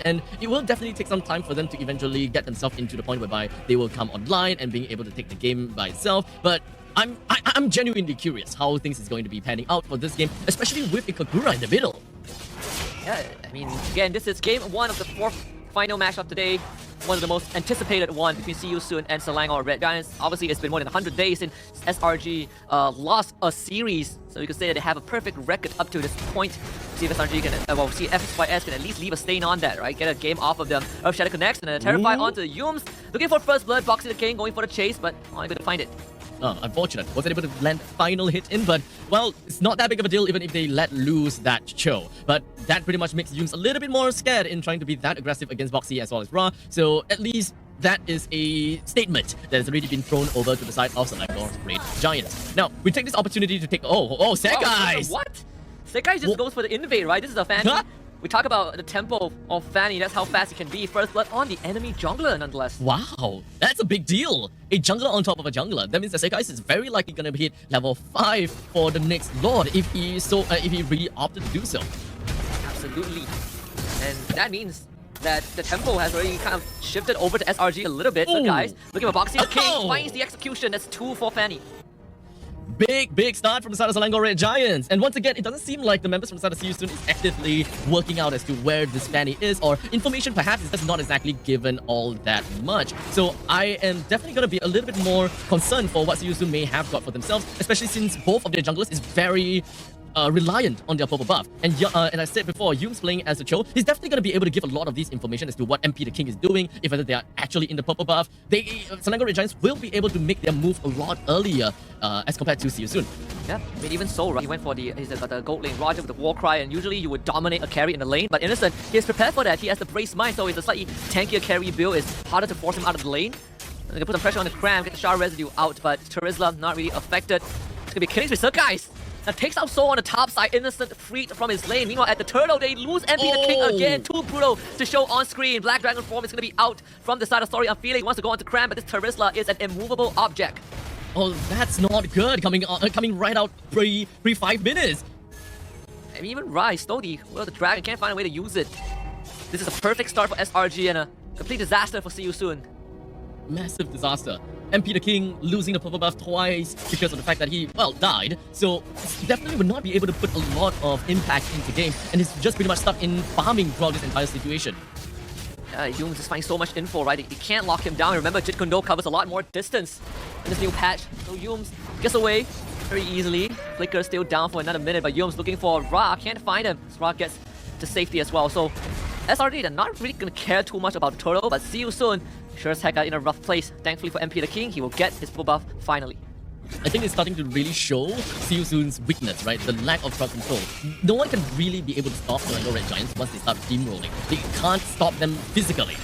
And it will definitely take some time for them to eventually get themselves into the point whereby they will come online and being able to take the game by itself. But I'm genuinely curious how things is going to be panning out for this game, especially with Ikagura in the middle. Yeah, I mean, again, this is game 1 of the 4th final match of today. One of the most anticipated one between See You Soon and Selangor Red Giants. Obviously, it's been more than 100 days since SRG lost a series, so you could say that they have a perfect record up to this point. See if SRG can, see if FSYS can at least leave a stain on that, right? Get a game off of them. Earth Shatter connects, and then Terrify onto the Yums. Looking for first blood, Boxy the King going for the chase, but unable to find it. Unfortunate. Wasn't able to land final hit in, but, well, it's not that big of a deal even if they let loose that Cho. But that pretty much makes Yums a little bit more scared in trying to be that aggressive against Boxy as well as Ra. So at least that is a statement that has already been thrown over to the side of Selangor Red Giants. Now, we take this opportunity to take... Sekai's! What? Sekai just goes for the invade, right? This is a Fanny. We talk about the tempo of Fanny, that's how fast he can be. First blood on the enemy jungler, nonetheless. Wow, that's a big deal. A jungler on top of a jungler. That means that Sekai is very likely going to hit level 5 for the next Lord if he really opted to do so. Absolutely. And that means that the tempo has already kind of shifted over to SRG a little bit. So guys, looking for Boxy the King, finds the execution. That's 2 for Fanny. Big start from the side of Selangor Red Giants. And once again, it doesn't seem like the members from the side of See You Soon is actively working out as to where this Fanny is, or information perhaps is just not exactly given all that much. So I am definitely going to be a little bit more concerned for what See You Soon may have got for themselves, especially since both of their junglers is very reliant on their purple buff. And I said before, Yums playing as a Cho, he's definitely going to be able to give a lot of these information as to what MP the King is doing, if whether they are actually in the purple buff. Selangor Red Giants will be able to make their move a lot earlier as compared to See You Soon. Yeah, I mean, even so, right? He went for the gold lane Roger with the war cry, and usually you would dominate a carry in the lane, but Innocent, he is prepared for that. He has the Brace Mind, so it's a slightly tankier carry build. It's harder to force him out of the lane. They can put some pressure on the Cram, get the Shard Residue out, but Terizla not really affected. It's gonna be killing with guys. Now takes out Soul on the top side, Innocent freed from his lane. Meanwhile, at the turtle, they lose MP the King again. Too brutal to show on screen. Black Dragon form is going to be out from the side of Story. I'm feeling wants to go on to Cram, but this Terizla is an immovable object. Oh, that's not good. Coming right out pre 5 minutes. I mean, even Rise, Stody, well, the Dragon can't find a way to use it. This is a perfect start for SRG and a complete disaster for See You Soon. Massive disaster. MP the King losing the purple buff twice because of the fact that he, well, died. So definitely would not be able to put a lot of impact into game, and he's just pretty much stuck in farming throughout this entire situation. Yums just finds so much info, right? He can't lock him down. Remember, Jit Kundo covers a lot more distance in this new patch. So Yums gets away very easily. Flicker still down for another minute, but Yums looking for Ra. Can't find him. So Ra gets to safety as well. So SRD, they're not really going to care too much about the turtle, but See You Soon sure as heck are in a rough place. Thankfully for MP the King, he will get his full buff finally. I think it's starting to really show See You Soon's weakness, right? The lack of crowd control. No one can really be able to stop the Selangor Red Giants once they start steamrolling. They can't stop them physically.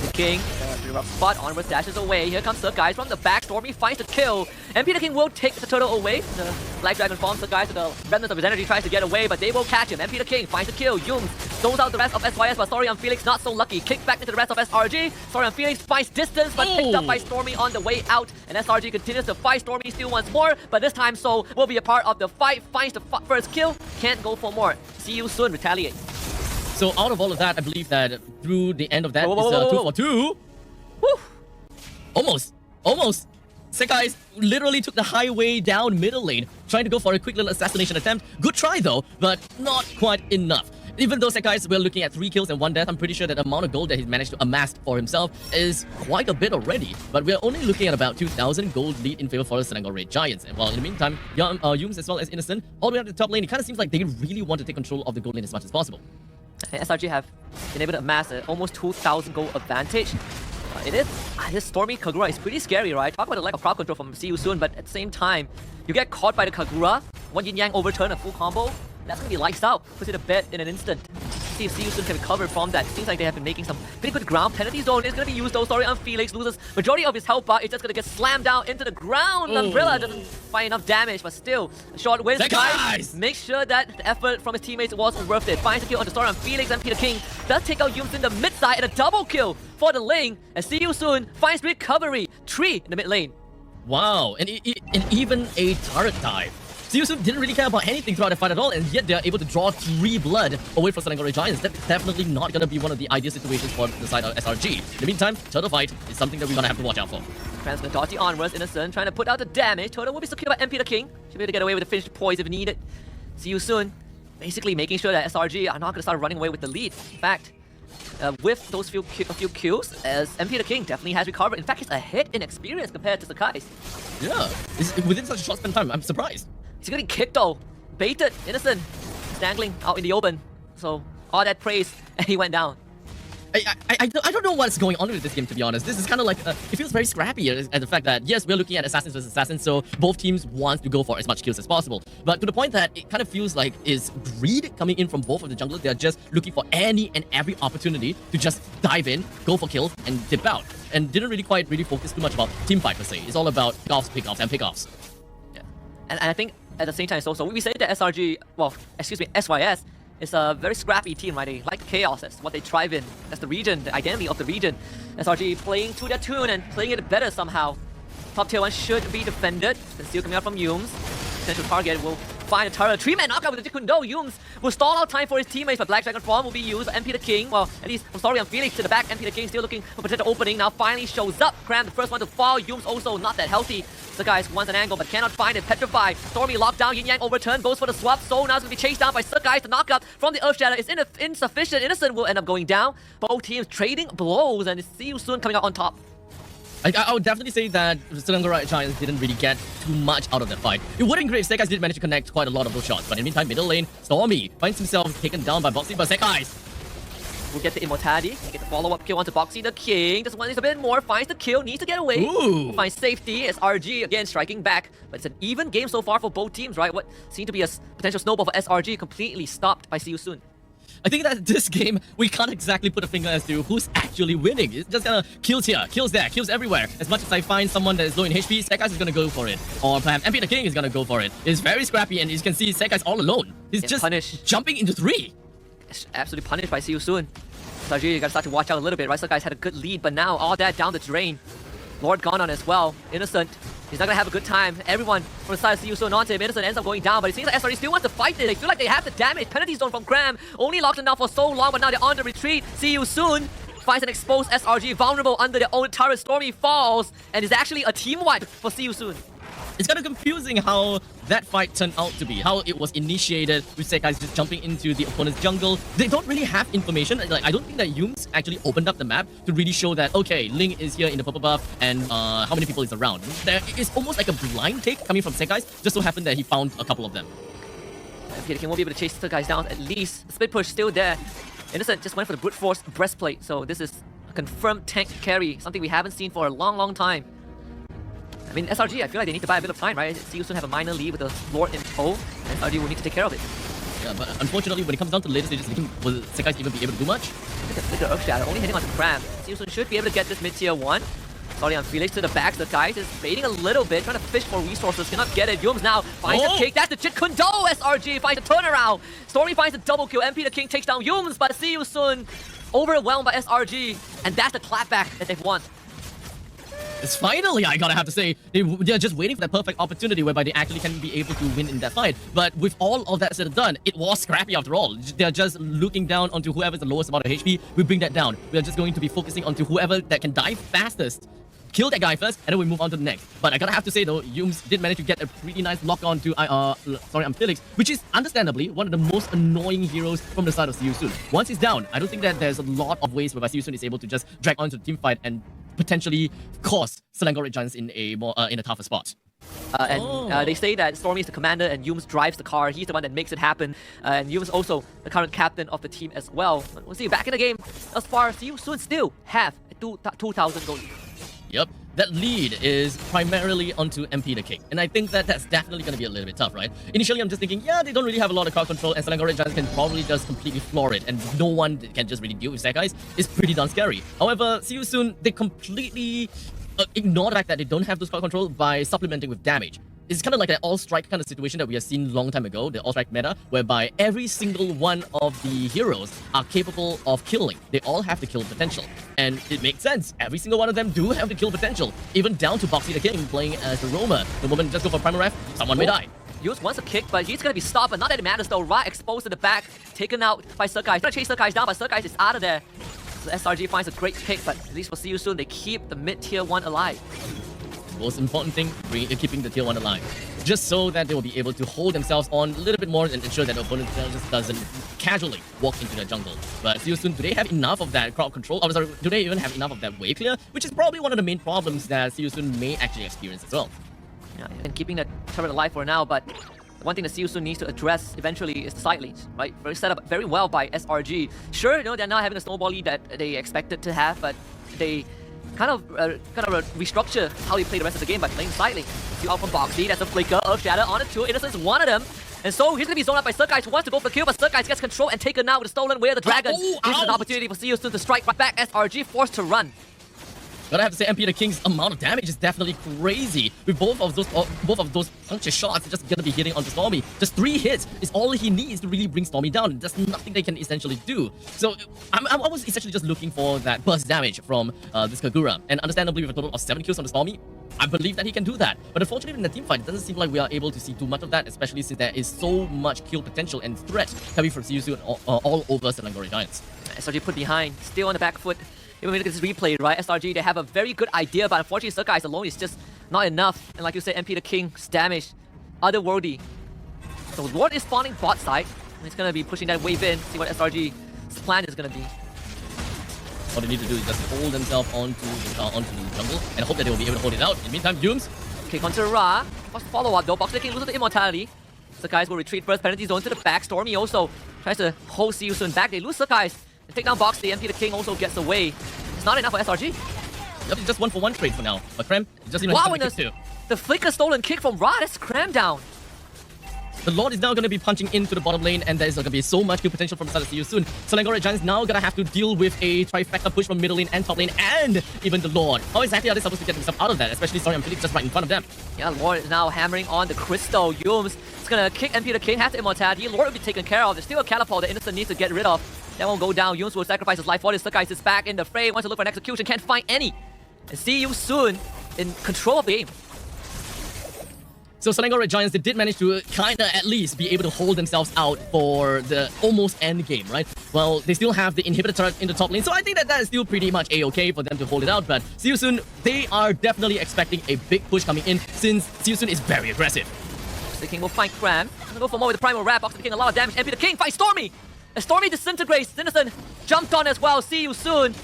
The King, pretty rough spot, onwards dashes away. Here comes the guys from the back. Stormy finds the kill. MP the King will take the turtle away. The Black Dragon forms the guys with the remnants of his energy, tries to get away, but they will catch him. MP the King finds the kill. Yums zones out the rest of SYS, but Story on Felix not so lucky. Kicked back into the rest of SRG. Story on Felix finds distance, but picked up by Stormy on the way out. And SRG continues to fight Stormy still once more, but this time Soul will be a part of the fight. Finds the first kill, can't go for more. See You Soon retaliate. So out of all of that, I believe that through the end of that, it's 2 for 2. Woo. Almost. Sekai literally took the highway down middle lane, trying to go for a quick little assassination attempt. Good try though, but not quite enough. Even though Sekai we're looking at 3 kills and 1 death, I'm pretty sure that the amount of gold that he's managed to amass for himself is quite a bit already. But we're only looking at about 2,000 gold lead in favor for the Selangor Red Giants. And while in the meantime, Yums as well as Innocent, all the way up to the top lane, it kind of seems like they really want to take control of the gold lane as much as possible. SRG have been able to amass an almost 2,000 gold advantage. This Stormy Kagura is pretty scary, right? Talk about the lack of crowd control from See You Soon, but at the same time, you get caught by the Kagura, one Yin Yang overturn, a full combo, that's gonna be lights out. Puts it to bed in an instant. See if See You Soon can recover from that. It seems like they have been making some pretty good ground. Penalty zone is gonna be used though. Story on Felix loses majority of his health bar. It's just gonna get slammed down into the ground. Umbrella doesn't find enough damage, but still, a short wins. Guys, make sure that the effort from his teammates was worth it. Finds a kill on the Story on Felix, and Peter King does take out Yums in the mid side and a double kill for the lane. And See You Soon finds recovery. 3 in the mid lane. Wow, and even a turret dive. Seiyusun didn't really care about anything throughout the fight at all, and yet they're able to draw 3 blood away from Selangor Giants. That's definitely not going to be one of the ideal situations for the side of SRG. In the meantime, Turtle fight is something that we're going to have to watch out for. Krams gonna dodge the onwards, Innocent trying to put out the damage. Turtle will be secured by MP the King. Should be able to get away with the finished poise if needed. See you soon. Basically making sure that SRG are not gonna start running away with the lead. In fact, with those few kills, as MP the King definitely has recovered. In fact, he's ahead in experience compared to Sakai's. Yeah, within such a short span of time, I'm surprised. He's getting kicked though. Baited, Innocent. Dangling out in the open. So, all that praise, and he went down. I don't know what's going on with this game, to be honest. This is kind of like, it feels very scrappy at the fact that, yes, we're looking at Assassins versus Assassins, so both teams want to go for as much kills as possible. But to the point that it kind of feels like is greed coming in from both of the junglers. They're just looking for any and every opportunity to just dive in, go for kills, and dip out. And didn't really focus too much about teamfight per se. It's all about pickoffs, and pickoffs. Yeah. And I think at the same time, so we say that SRG, well, excuse me, SYS, it's a very scrappy team, right? They like chaos. That's what they thrive in. That's the region, the identity of the region. SRG playing to their tune and playing it better somehow. Top tier 1 should be defended. Conceal coming out from Yumes. Potential target will find a turret. 3-man knockout with the Jikundo. Yumes will stall out time for his teammates, but Black Dragon form will be used. MP the King, well, at least, I'm sorry, I'm Felix to the back. MP the King still looking for potential opening. Now finally shows up. Cram, the first one to fall. Yumes also not that healthy. The guys wants an angle but cannot find it. Petrified. Stormy locked down. Yin Yang overturned. Goes for the swap. So now it's going to be chased down by Guys. The knockup from the Earth Shatter is insufficient. Innocent will end up going down. Both teams trading blows, and see you soon coming out on top. I would definitely say that Selangor Giants didn't really get too much out of that fight. It would have been great if Sekais did manage to connect quite a lot of those shots, but in the meantime, middle lane, Stormy finds himself taken down by Boxy, but Sekais will get the immortality, get the follow-up kill onto Boxy the King. Just wants a bit more, finds the kill, needs to get away. Ooh. Finds safety as RG again striking back. But it's an even game so far for both teams, right? What seemed to be a potential snowball for SRG completely stopped by See You Soon. I think that this game, we can't exactly put a finger as to who's actually winning. It's just gonna kills here, kills there, kills everywhere. As much as I find someone that is low in HP, Sekais is gonna go for it. Or perhaps MP the King is gonna go for it. It's very scrappy, and as you can see, Sekais all alone. He's just punished, jumping into 3. It's absolutely punished by See You Soon. SRG, you gotta start to watch out a little bit, right? So guys had a good lead, but now all that down the drain. Lord gone on as well. Innocent. He's not gonna have a good time. Everyone from the side of See You Soon onto him. Innocent ends up going down, but it seems like SRG still wants to fight it. They feel like they have the damage. Penalty zone from Cram. Only locked him down for so long, but now they're on the retreat. See You Soon finds an exposed SRG vulnerable under their own turret. Stormy falls, and it's actually a team wipe for See You Soon. It's kind of confusing how that fight turned out to be, how it was initiated with Sekais just jumping into the opponent's jungle. They don't really have information. Like, I don't think that Yumes actually opened up the map to really show that, okay, Ling is here in the purple buff and how many people is around. There is almost like a blind take coming from Sekais. Just so happened that he found a couple of them. Okay, they won't be able to chase the guys down at least. The split push still there. Innocent just went for the brute force breastplate, so this is a confirmed tank carry, something we haven't seen for a long time. I mean, SRG, I feel like they need to buy a bit of time, right? See You Soon have a minor lead with the Lord in tow. SRG will need to take care of it. Yeah, but unfortunately, when it comes down to the later stages, will Sekais even be able to do much? Look at the Earth Shadow, only hitting on the Cram. See You Soon should be able to get this mid-tier 1. Sorry, I'm Felix to the back. The guys is baiting a little bit, trying to fish for resources. Cannot get it. Yumes now finds the kick. That's the Jit Kundo. SRG finds a turnaround. Stormy finds a double kill. MP the King takes down Yumes, but See You Soon overwhelmed by SRG. And that's the clapback that they've won. It's finally, I gotta have to say, they're just waiting for that perfect opportunity whereby they actually can be able to win in that fight. But with all of that said and done, it was scrappy after all. They're just looking down onto whoever's the lowest amount of HP. We bring that down. We're just going to be focusing onto whoever that can die fastest. Kill that guy first, and then we move on to the next. But I gotta have to say though, Yumes did manage to get a pretty nice lock on to, sorry, I'm Felix, which is understandably one of the most annoying heroes from the side of See You Soon. Once he's down, I don't think that there's a lot of ways whereby See You Soon is able to just drag onto the team fight and potentially cause Selangor Giants in a more in a tougher spot. They say that Stormy is the commander and Yumes drives the car. He's the one that makes it happen. And Yumes also the current captain of the team as well. We'll see back in the game. As far as you soon still have a 2,000 goal lead. Yep, that lead is primarily onto MP the King. And I think that that's definitely going to be a little bit tough, right? Initially, I'm just thinking, yeah, they don't really have a lot of crowd control, and Selangor Giants can probably just completely floor it, and no one can just really deal with Sekais. It's pretty darn scary. However, See You Soon, they completely ignore the fact that they don't have those crowd control by supplementing with damage. It's kind of like an all-strike kind of situation that we have seen long time ago, the all-strike meta, whereby every single one of the heroes are capable of killing. They all have the kill potential. And it makes sense. Every single one of them do have the kill potential. Even down to Boxy the King playing as the roamer. The moment you just go for Primal Ref, someone may die. Yums wants a kick, but he's gonna be stopped, but not that it matters though. Ra exposed to the back, taken out by Surkais. He's gonna chase Surkais down, but Surkais is out of there. So SRG finds a great pick, but at least for See You Soon, they keep the mid-tier 1 alive. Most important thing, keeping the tier 1 alive. Just so that they will be able to hold themselves on a little bit more and ensure that the opponent just doesn't casually walk into the jungle. But See You Soon, do they have enough of that crowd control? Oh, sorry, do they even have enough of that wave clear? Which is probably one of the main problems that See You Soon may actually experience as well. Yeah, and keeping the turret alive for now, but one thing that See You Soon needs to address eventually is the side lanes, right? Very set up very well by SRG. Sure, you know, they're not having the snowball lead that they expected to have, but they kind of restructure how they play the rest of the game by playing side lane. See out from Boxy, that's a flicker, Earth Shatter on the 2, Innocence one of them. And so he's gonna be zoned out by Surkais, who wants to go for the kill, but Surkais gets control and taken out with the stolen way of the dragon. This is an opportunity for See You Soon to strike right back. SRG forced to run. But I have to say, MP the King's amount of damage is definitely crazy. With both of those puncture shots, just gonna be hitting onto Stormy. Just 3 hits is all he needs to really bring Stormy down. There's nothing they can essentially do. So I was essentially just looking for that burst damage from this Kagura. And understandably, with a total of 7 kills on the Stormy, I believe that he can do that. But unfortunately, in the team fight, it doesn't seem like we are able to see too much of that, especially since there is so much kill potential and threat coming from See You Soon all over Selangor Giants. SRG put behind, still on the back foot. Even when you look at this replay, right, SRG, they have a very good idea, but unfortunately, Surkais alone is just not enough. And like you said, MP the King's damage, otherworldly. So Lord is spawning bot side, and he's gonna be pushing that wave in, see what SRG's plan is gonna be. All they need to do is just hold themselves onto the jungle and hope that they will be able to hold it out. In the meantime, Yums. Kick onto Ra. What's the follow-up though? Box King loses the immortality. Surkais will retreat first, penalty zone to the back. Stormy also tries to hold See You Soon back. They lose Surkais. They take down Box, the MP the King also gets away. It's not enough for SRG. Yep, it's just 1-for-1 trade for now. But Krem, just wow, and the flicker stolen kick from Ra, that's Cram down. The Lord is now going to be punching into the bottom lane, and there's going to be so much kill potential from the side of See You Soon. Selangor Giants now going to have to deal with a trifecta push from middle lane and top lane, and even the Lord. How exactly are they supposed to get themselves out of that? Especially Sorry, I'm Felix just right in front of them. Yeah, Lord is now hammering on the crystal. Yums is going to kick MP the King, has the immortality. Lord will be taken care of. There's still a catapult that Innocent needs to get rid of. That won't go down. Yums will sacrifice his life for this. Surkais is back in the fray. Wants to look for an execution. Can't find any. And See You Soon in control of the game. So Selangor Giants, they did manage to kinda at least be able to hold themselves out for the almost end game, right? Well, they still have the inhibitor turret in the top lane, so I think that is still pretty much a-okay for them to hold it out. But See You Soon, they are definitely expecting a big push coming in since See You Soon is very aggressive. The King will find Cram. Gonna go for more with the primal wrap. Box the King a lot of damage. MP the King fights Stormy. As Stormy disintegrates, Innocent jumped on as well. See You Soon.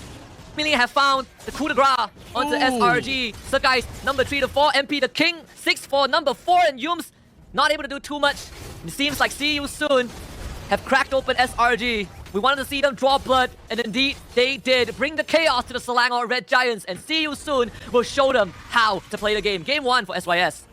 Meaning have found the coup de grace onto SRG. Surkais, number 3 to 4. MP the King, 6 for number 4. And Yums not able to do too much. It seems like See You Soon have cracked open SRG. We wanted to see them draw blood, and indeed they did. Bring the chaos to the Selangor Red Giants, and See You Soon will show them how to play the game. Game 1 for SYS.